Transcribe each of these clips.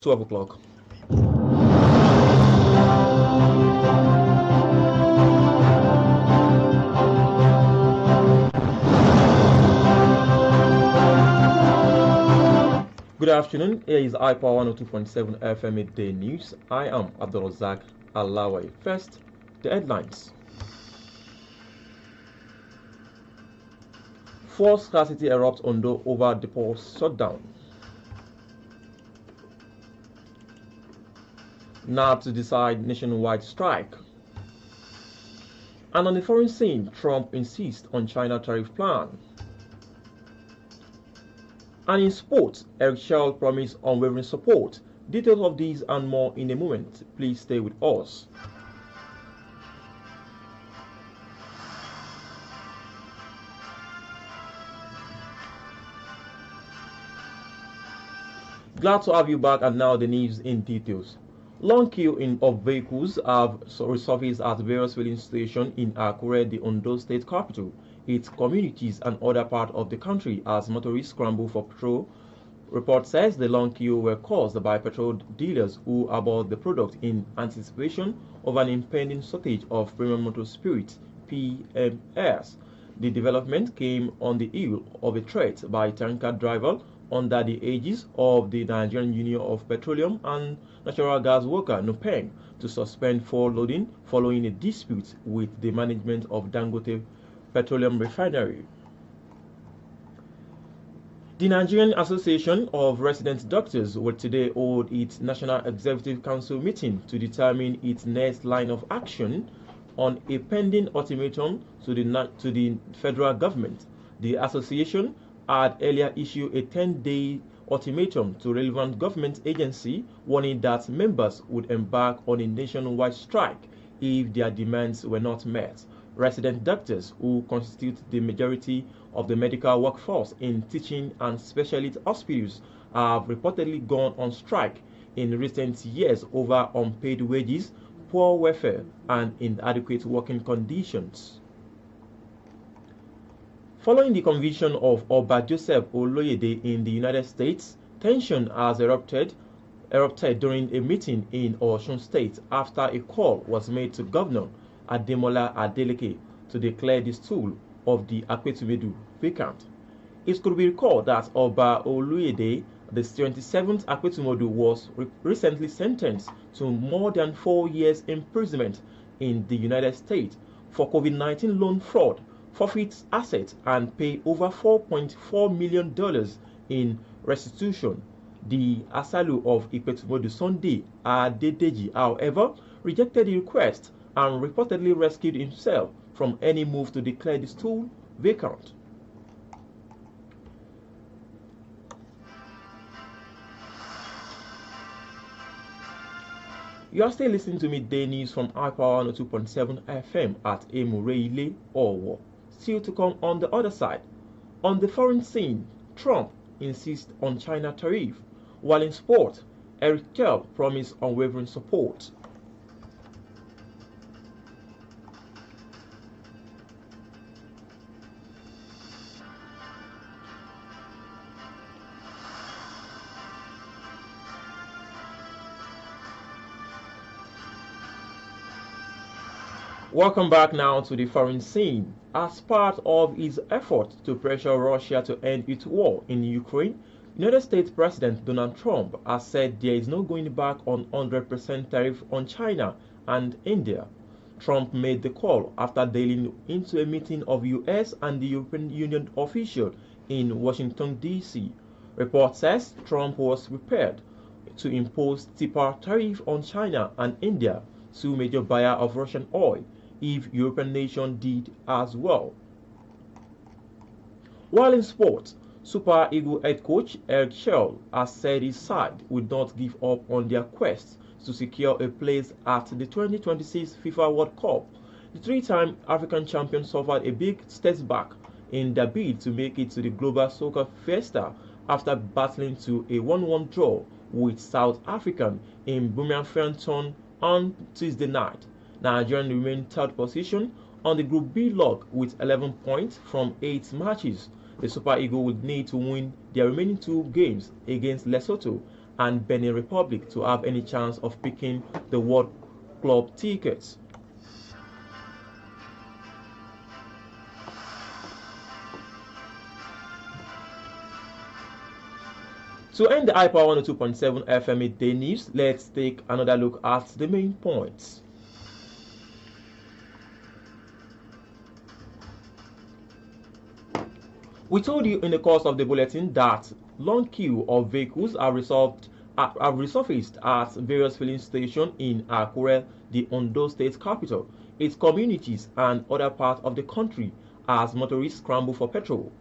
12 o'clock. Good afternoon. Here is iPower 102.7 FM Midday News. I am Abdulrazak Alawai. First, the headlines. Forced scarcity erupts Ondo over depot shutdown. Now to decide nationwide strike. And on the foreign scene, Trump insists on China tariff plan. And in sports, Eric Schell promised unwavering support. Details of these and more in a moment. Please stay with us. Glad to have you back, and now the news in details. Long queue of vehicles have resurfaced at various filling stations in Akure, the Ondo state capital, its communities and other parts of the country as motorists scramble for petrol. Report says the long queue were caused by petrol dealers who bought the product in anticipation of an impending shortage of premium motor spirits (PMS). The development came on the heel of a threat by tanker driver under the aegis of the Nigerian Union of Petroleum and Natural Gas Worker (NUPENG) to suspend fuel loading following a dispute with the management of Dangote Petroleum Refinery. The Nigerian Association of Resident Doctors will today hold its National Executive Council meeting to determine its next line of action on a pending ultimatum to the federal government. The association had earlier issued a 10-day ultimatum to relevant government agency, warning that members would embark on a nationwide strike if their demands were not met. Resident doctors, who constitute the majority of the medical workforce in teaching and specialist hospitals, have reportedly gone on strike in recent years over unpaid wages, poor welfare, and inadequate working conditions. Following the conviction of Oba Joseph Oloyede in the United States, tension has erupted during a meeting in Osun State after a call was made to Governor Ademola Adeleke to declare the stool of the Akwetumedu vacant. It could be recalled that Oba Oloyede, the 27th Akwetumedu, was recently sentenced to more than 4 years imprisonment in the United States for COVID-19 loan fraud, forfeit assets, and pay over $4.4 million in restitution. The Asalu of Ikpetumodu Sunday Adedeji, however, rejected the request and reportedly rescued himself from any move to declare the stool vacant. You are still listening to Midday News from iPower 102.7 FM at Emureile Owo. Still to come on the other side. On the foreign scene, Trump insists on China tariff, while in sport, Eric Schell promised unwavering support. Welcome back now to the foreign scene. As part of his effort to pressure Russia to end its war in Ukraine, United States President Donald Trump has said there is no going back on 100% tariff on China and India. Trump made the call after dialing into a meeting of US and the European Union officials in Washington, D.C. Report says Trump was prepared to impose steeper tariff on China and India, two major buyers of Russian oil, if European nations did as well. While in sports, Super Eagles head coach Eric Schell has said his side would not give up on their quest to secure a place at the 2026 FIFA World Cup. The three-time African champion suffered a big setback in their bid to make it to the Global Soccer Fiesta after battling to a 1-1 draw with South Africa in Bloemfontein on Tuesday night. Nigeria remained third position on the Group B log with 11 points from 8 matches. The Super Eagles would need to win their remaining 2 games against Lesotho and Benin Republic to have any chance of picking the World Club tickets. To end the iPower 102.7 FM midday news, let's take another look at the main points. We told you in the course of the bulletin that long queue of vehicles have resurfaced at various filling stations in Akure, the Ondo State capital, its communities and other parts of the country as motorists scramble for petrol.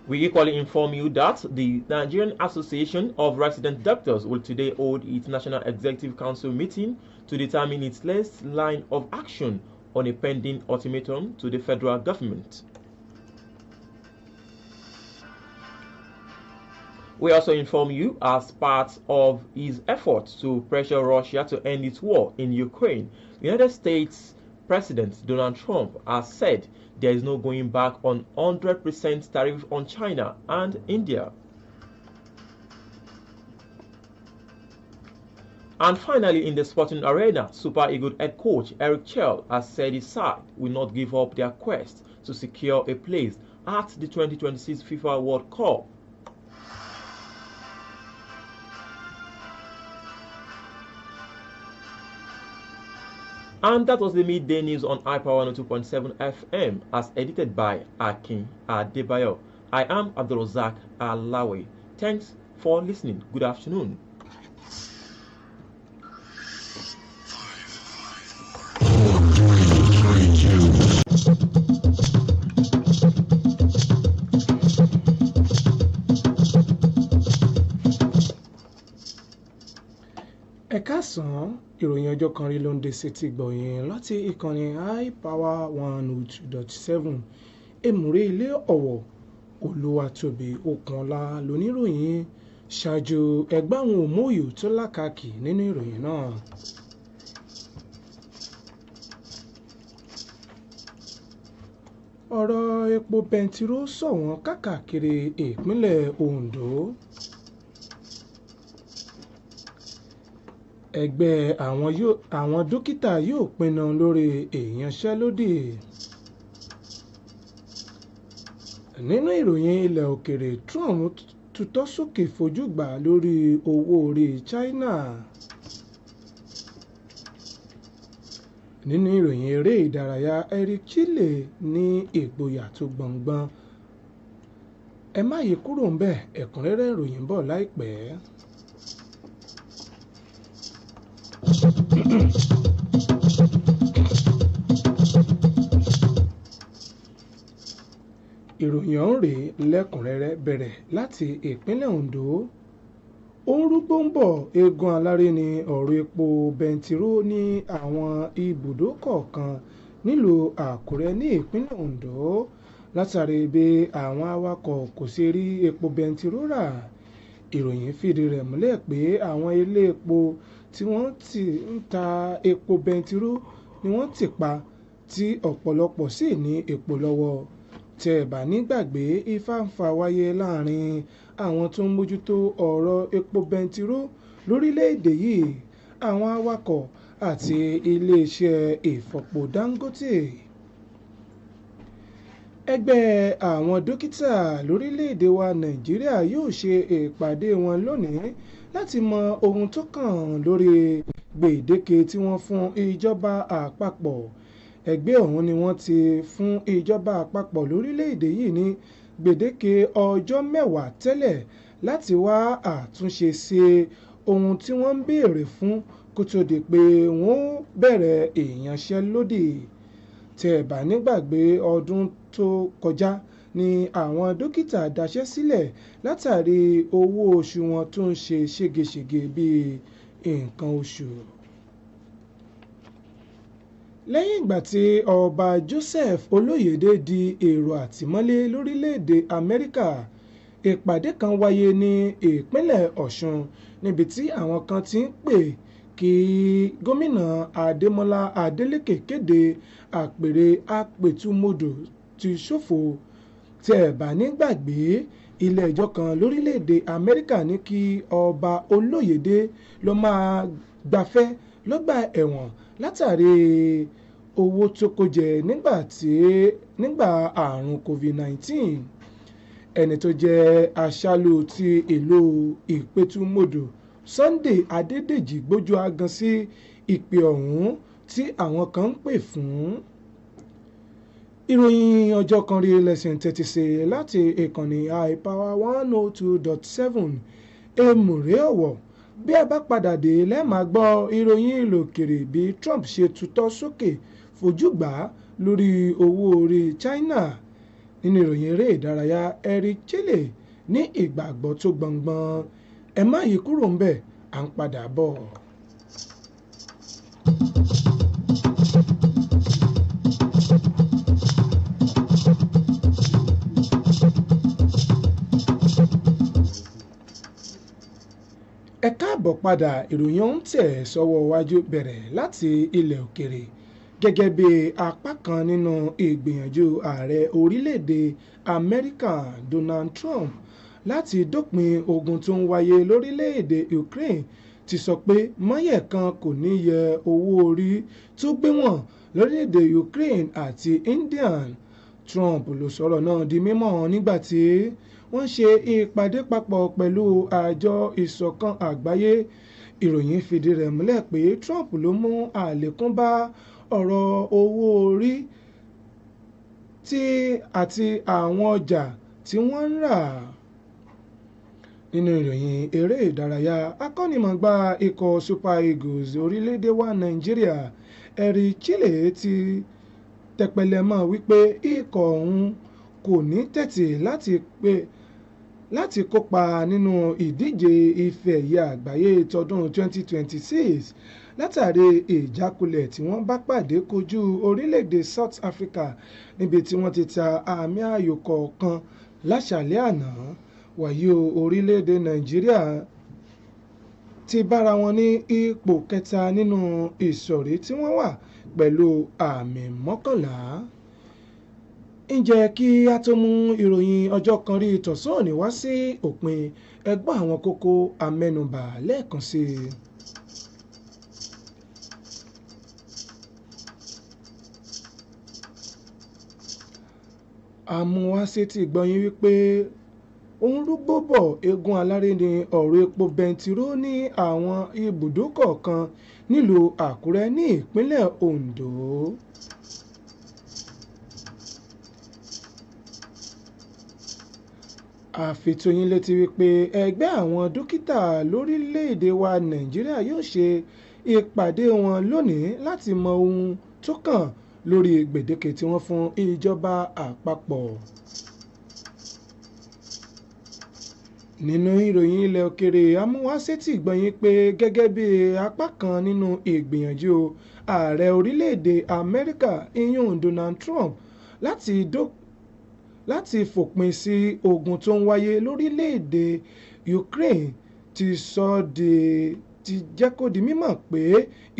We equally inform you that the Nigerian Association of Resident Doctors will today hold its National Executive Council meeting to determine its next line of action on a pending ultimatum to the federal government. We also inform you, as part of his efforts to pressure Russia to end its war in Ukraine, the United States President Donald Trump has said there is no going back on 100% tariff on China and India. And finally, in the sporting arena, Super Eagles head coach Eric Chell has said his side will not give up their quest to secure a place at the 2026 FIFA World Cup. And that was the midday news on iPower 102.7 FM as edited by Akin Adebayo. I am Abdulrazak Alawi. Thanks for listening. Good afternoon. Ẹ káàsán, ìròyìn ọjọ́ kan rí ló ń dé sétí gbọ̀yìn láti ìkànnì iPower 102.7 èmùrè ilé ọ̀wọ̀ Oluwatobi Okunola lóníròyìn. Ṣáájú ẹgbẹ́ àwọn òmóòyò tó lákàkì nínú ìròyìn náà. Ọ̀rọ̀ epo bẹntiró ṣọ̀wọ́n káàkiri ìpínlẹ̀ Ondo. Ẹgbẹ́ àwọn dókítà yóò pinnu lórí ìyanṣẹ́lódì. Nínú ìròyìn ilẹ̀ òkèrè, Trump tutọ́ sókè fojú gbà lórí owó orí China. Nínú ìròyìn eré ìdárayá, Eric Chile ní ìgboyà tó gbọ̀ngbọ̀n. Ẹ má yí kúrò ńbẹ̀, ẹ̀kúnrẹ́rẹ́ ìròyìn bọ̀ láìpẹ́. Ìròyìn ọ̀hún rèé lẹ́kùnrẹ́rẹ́ bẹ̀rẹ̀ láti ìpínlẹ̀ Ondo. Ó ń rúgbó ń bọ̀ eégún aláré ní ọ̀rọ̀ epo bẹntiró ní àwọn ibùdó kọ̀ọ̀kan nílùú Àkúrẹ́ ní ìpínlẹ̀ Ondo látàrí bí àwọn awakọ̀ kò ṣe rí epo bẹntiró rà. Ìròyìn fìdí rẹ̀ múlẹ̀ pé àwọn ilé epo tí wọ́n ti ń ta epo bẹntiró ni wọ́n ti pa tí ọ̀pọ̀lọpọ̀ sì ní epo lọ́wọ́. Tẹ́ ẹ bá nígbàgbé, ìfàǹfà wáyé láàrin àwọn tó ń mójútó ọ̀rọ̀ epo bẹntiró lórílẹ̀‐èdè yìí, àwọn awakọ̀ àti iléeṣẹ́ ìfọpo Dangote. Ẹgbẹ́ àwọn dókítà lórílẹ̀‐èdè wa Nàìjíríà yóò ṣe ìpàdé wọn lónìí láti mọ ohun tó kàn lórí gbèdéke tí wọ́n fún ìjọba àpapọ̀. Ẹgbẹ́ ọ̀hún ni wọ́n ti fún ìjọba àpapọ̀ lórílẹ̀‐èdè yìí ní gbèdéke ọjọ́ 10 tẹ́lẹ̀ láti wá àtúnṣe sí ohun tí wọ́n ń béèrè fún kó tó di pé wọ́n bẹ̀rẹ̀ ìyanṣẹ́lódì. Tẹ́ ẹ bá nígbàgbé, ọdún tó kọjá ni àwọn dókítà daṣẹ́ sílẹ̀ látàrí owó oṣù wọn tó ń ṣe ségesège bíi nǹkan oṣù. Lẹ́yìn ìgbà tí ọba Joseph Olóyèdé di èrò àtìmọ́lé lórílẹ̀‐èdè Amẹ́ríkà, ìpàdé kan wáyé ní ìpínlẹ̀ Ọ̀ṣun níbi tí àwọn kan ti ń pè kí gómìnà Adémọ́lá Adélékè kéde àpèrè apètúmodò ti ṣòfò. Tí ẹ bá ní gbàgbé, ilé ẹjọ́ kan lórílẹ̀‐èdè Amẹ́ríkà ní kí ọba Olóyèdé ló máa gbafẹ́ lọ́gbà ẹ̀wọ̀n látàrí owó tó kó jẹ nígbà àrùn COVID-19. Ẹni tó jẹ́ aṣáálù ti ìlú Ìpẹ̀tùmodò Sunday Adédèjì gbójú agan sí ìpè ọ̀hún tí àwọn kan ń pè fún. Ìròyìn ọjọ́ kan rí lẹ́sìn tẹ́tí sí láti ìkànnì iPower 102.7 èmùrè ọ̀wọ̀. Bí ẹ bá padà dé lẹ́ẹ̀ma gbọ́ ìròyìn ìlú òkèrè bí Trump ṣe tutọ́ sókè fojú gbà lórí owó orí China. Nínú ìròyìn eré ìdárayá, Eric Chelle ní ìgbàgbọ́ tó gbọ̀ngbọ̀n. Ẹ má yí kúrò ń bẹ̀, à ń padà bọ̀. Ẹ káàbọ̀ padà. Ìròyìn ọ̀hún tẹ̀ sọ́wọ́ wájú bẹ̀rẹ̀ láti ilẹ̀ òkèrè. Gẹ́gẹ́ bí apá kan nínú ìgbìyànjú ààrẹ orílẹ̀-èdè Amẹ́ríkà Donald Trump láti dópin ogun tó ń wáyé lórílẹ̀-èdè Ukraine ti sọ pé mọ́yẹ̀ kan kò ní yẹ owó orí tó gbéwọ̀n lórílẹ̀-èdè Ukraine àti India. Trump ló sọ̀rọ̀ náà di mímọ̀ nígbà tí wọ́n ṣe ìpàdé papọ̀ pẹ̀lú àjọ ìṣọ̀kan àgbáyé. Ìròyìn fìdí rẹ̀ múlẹ̀ pé Trump ló mú àlékún bá ọ̀rọ̀ owó orí àti àwọn ọjà tí wọ́n ń rà. Nínú ìròyìn eré ìdárayá, akọ́nimọ̀ọ́gbá ikọ̀ Super Eagles orílẹ̀-èdè wa Nàìjíríà Eric Chelle ti tẹpẹlẹmọ́ wípé ikọ̀ ọ̀hún kò ní tẹ́tí láti kópa nínú ìdíje ife ẹ̀yẹ àgbáyé tọdún 2026 látàrí ìjákulẹ̀ tí wọ́n bá pàdé kojú orílẹ̀-èdè South Africa níbi tí wọ́n ti ta àmì ayò kọ̀ọ̀kan láṣàlẹ̀ àná. Wàyí orílẹ̀-èdè Nàìjíríà ti bára wọn ní ipò kẹta nínú ìsọ̀rí tí wọ́n wà pẹ̀lú àmì 11. Ǹjẹ́ kí a tó mú ìròyìn ọjọ́ kan rí tọ̀sán òní wá sí òpin, ẹ gbọ́ àwọn kókó amẹ́nubà lẹ́ẹ̀kan sí i. Àmúwásétí gbọ́yìn wípé òun rúgbó bọ̀ eégún aláré ní ọ̀rọ̀ epo bẹntiró ní àwọn ibùdó kọ̀ọ̀kan nílùú Àkúrẹ́ ní ìpínlẹ̀ Ondo. Àfitóyín létí wípé ẹgbẹ́ àwọn dókítà lórílẹ̀‐èdè wa Nàìjíríà yóò ṣe ìpàdé wọn lónìí láti mọ ohun tó kàn lórí gbèdéke tí wọ́n fún ìjọba àpapọ̀. Nínú ìròyìn ilẹ̀ òkèrè, amúwásétí gbọ̀nyìn pé gẹ́gẹ́ bí apá kan nínú ìgbìyànjú ààrẹ orílẹ̀‐èdè Amẹ́ríkà ìyún Donald Trump láti fòpin sí ogun tó ń wáyé lórílẹ̀‐èdè Ukraine ti jẹ́ kó di mímọ̀ pé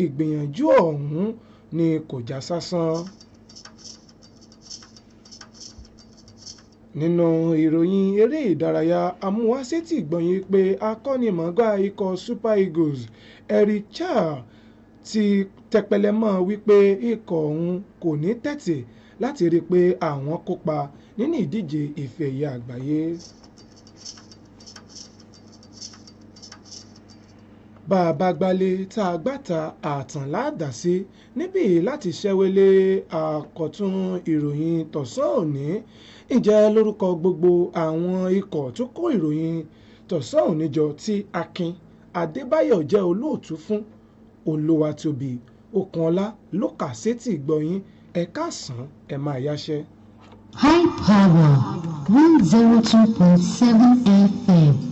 ìgbìyànjú ọ̀hún ni kò já sásán. Nínú ìròyìn eré ìdárayá, amúwásétí gbọ̀nyìn pé akọ́nimọ̀ọ́gbá ikọ̀ Super Eagles Eric Chelle ti tẹpẹlẹmọ́ wípé ikọ̀ ọ̀hún kò ní tẹ́tí láti rí i pé àwọn kópa nínú ìdíje ife ẹ̀yẹ àgbáyé. Bá a bá gbálé tá a gbàtà àtàn láàdá sí níbí láti ṣẹ́wélé àkọ́tún ìròyìn tọ̀sán òní. Ǹjẹ́ lórúkọ gbogbo àwọn ikọ̀ tó kó ìròyìn tọ̀sán òní jọ tí Akin Adébáyọ̀ jẹ́ olóòtú fún, Oluwatobi Okunola ló kà sétí gbọ̀yìn. Ẹ káàsán, ẹ máa yáṣẹ́. High Power 102.7 FM.